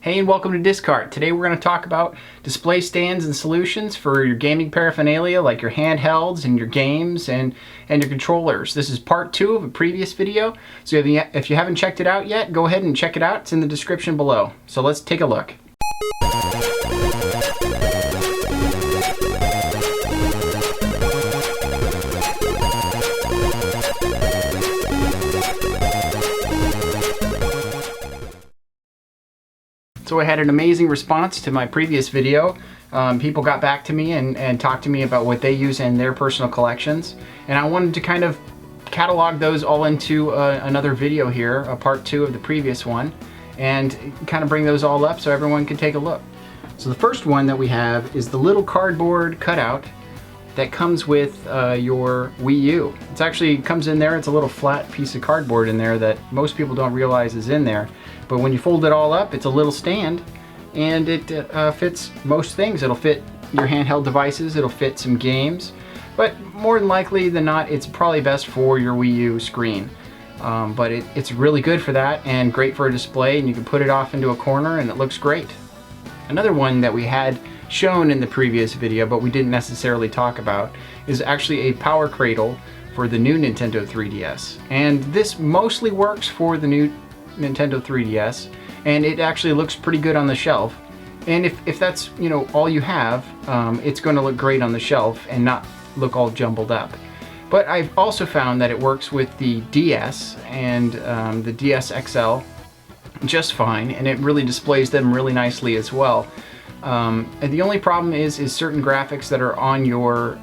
Hey, and welcome to Discard. Today we're going to talk about display stands and solutions for your gaming paraphernalia like your handhelds and your games and your controllers. This is part 2 of a previous video, so if you haven't checked it out yet, go ahead and check it out. It's in the description below. So let's take a look. So I had an amazing response to my previous video. People got back to me and talked to me about what they use in their personal collections. And I wanted to kind of catalog those all into another video here, a part 2 of the previous one, and kind of bring those all up so everyone can take a look. So the first one that we have is the little cardboard cutout that comes with your Wii U. It actually comes in there. It's a little flat piece of cardboard in there that most people don't realize is in there. But when you fold it all up, it's a little stand, and it fits most things. It'll fit your handheld devices, it'll fit some games, but more than likely than not, it's probably best for your Wii U screen. But it's really good for that and great for a display, and you can put it off into a corner and it looks great. Another one that we had shown in the previous video, but we didn't necessarily talk about, is actually a power cradle for the new Nintendo 3DS. And this mostly works for the new Nintendo 3DS, and it actually looks pretty good on the shelf. And if that's, you know, all you have, it's going to look great on the shelf and not look all jumbled up. But I've also found that it works with the DS and the DS XL just fine, and it really displays them really nicely as well. And the only problem is certain graphics that are on your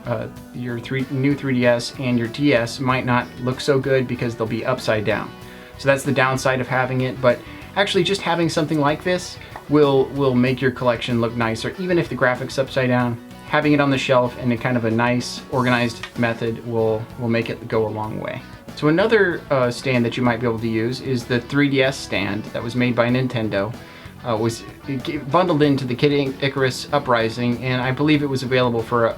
new 3DS and your DS might not look so good because they'll be upside down. So that's the downside of having it, but actually just having something like this will make your collection look nicer. Even if the graphics upside down, having it on the shelf in a kind of a nice organized method will make it go a long way. So another stand that you might be able to use is the 3DS stand that was made by Nintendo. Was bundled into the Kid Icarus Uprising, and I believe it was available for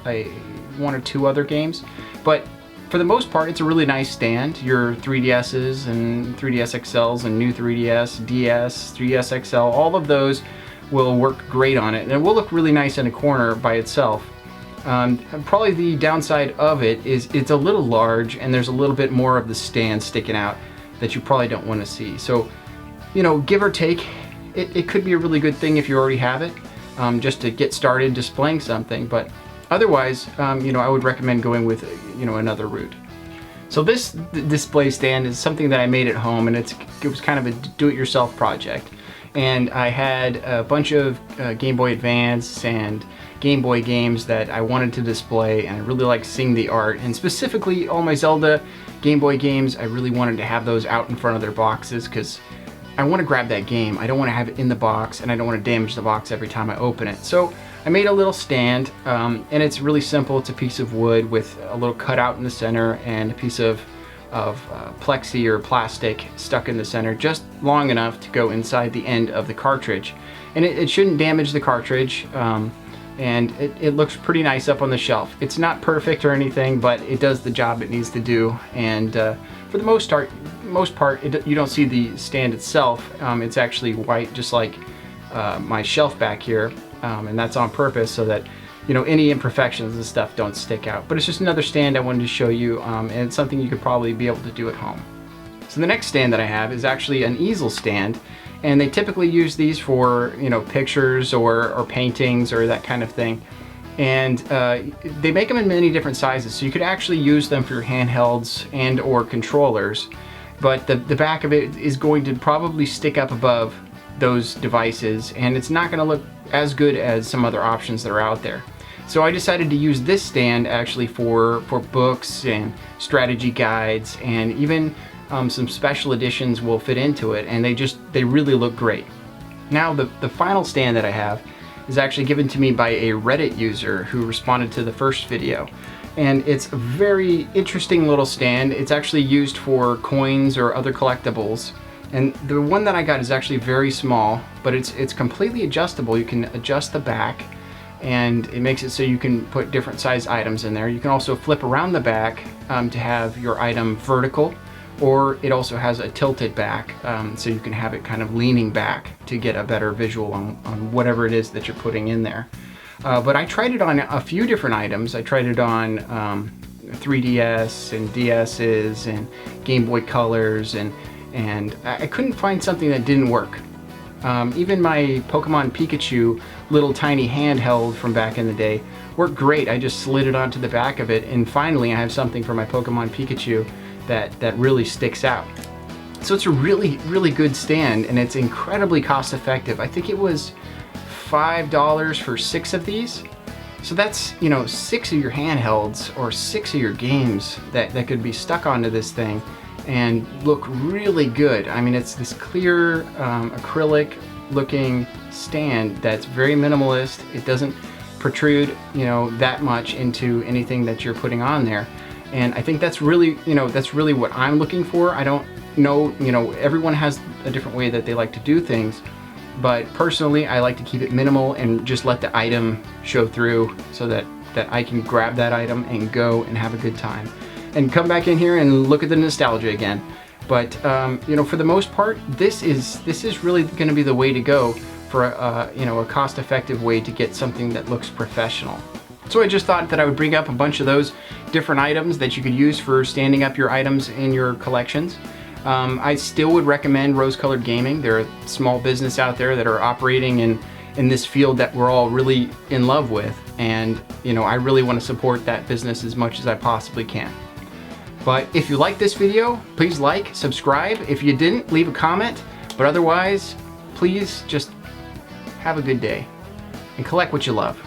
one or two other games. But for the most part, it's a really nice stand. Your 3DSs and 3DS XLs and new 3DS, DS, 3DS XL, all of those will work great on it, and it will look really nice in a corner by itself. Probably the downside of it is it's a little large, and there's a little bit more of the stand sticking out that you probably don't want to see. So, you know, give or take, it could be a really good thing if you already have it, just to get started displaying something. But otherwise, you know, I would recommend going with, you know, another route. So this display stand is something that I made at home, and it was kind of a do-it-yourself project. And I had a bunch of Game Boy Advance and Game Boy games that I wanted to display, and I really like seeing the art. And specifically, all my Zelda Game Boy games, I really wanted to have those out in front of their boxes because I want to grab that game. I don't want to have it in the box, and I don't want to damage the box every time I open it. So I made a little stand, and it's really simple. It's a piece of wood with a little cutout in the center and a piece of plexi or plastic stuck in the center, just long enough to go inside the end of the cartridge. And it shouldn't damage the cartridge, and it looks pretty nice up on the shelf. It's not perfect or anything, but it does the job it needs to do. And for the most part, you don't see the stand itself. It's actually white, just like my shelf back here, and that's on purpose so that, you know, any imperfections and stuff don't stick out. But it's just another stand I wanted to show you, and it's something you could probably be able to do at home. So the next stand that I have is actually an easel stand, and they typically use these for, you know, pictures or paintings or that kind of thing. And they make them in many different sizes, so you could actually use them for your handhelds and or controllers, but the back of it is going to probably stick up above those devices, and it's not going to look as good as some other options that are out there. So I decided to use this stand actually for books and strategy guides, and even some special editions will fit into it, and they really look great. Now the final stand that I have is actually given to me by a Reddit user who responded to the first video. And it's a very interesting little stand. It's actually used for coins or other collectibles. And the one that I got is actually very small, but it's completely adjustable. You can adjust the back, and it makes it so you can put different size items in there. You can also flip around the back to have your item vertical, or it also has a tilted back, so you can have it kind of leaning back to get a better visual on whatever it is that you're putting in there. But I tried it on a few different items. I tried it on 3DS and DS's and Game Boy Colors, and I couldn't find something that didn't work. Even my Pokemon Pikachu little tiny handheld from back in the day worked great. I just slid it onto the back of it, and finally I have something for my Pokemon Pikachu that really sticks out. So it's a really, really good stand, and it's incredibly cost effective. I think it was $5 for 6 of these. So that's, you know, 6 of your handhelds or 6 of your games that could be stuck onto this thing and look really good. I mean, it's this clear acrylic looking stand that's very minimalist. It doesn't protrude, you know, that much into anything that you're putting on there. And I think that's really, you know, that's really what I'm looking for. I don't know, you know, everyone has a different way that they like to do things, but personally I like to keep it minimal and just let the item show through so that I can grab that item and go and have a good time and come back in here and look at the nostalgia again. But you know, for the most part, this is really going to be the way to go for you know, a cost-effective way to get something that looks professional. So I just thought that I would bring up a bunch of those different items that you could use for standing up your items in your collections. I still would recommend Rose Colored Gaming. They're a small business out there that are operating in this field that we're all really in love with, and you know, I really want to support that business as much as I possibly can. But if you like this video, please like, subscribe. If you didn't, leave a comment. But otherwise, please just have a good day and collect what you love.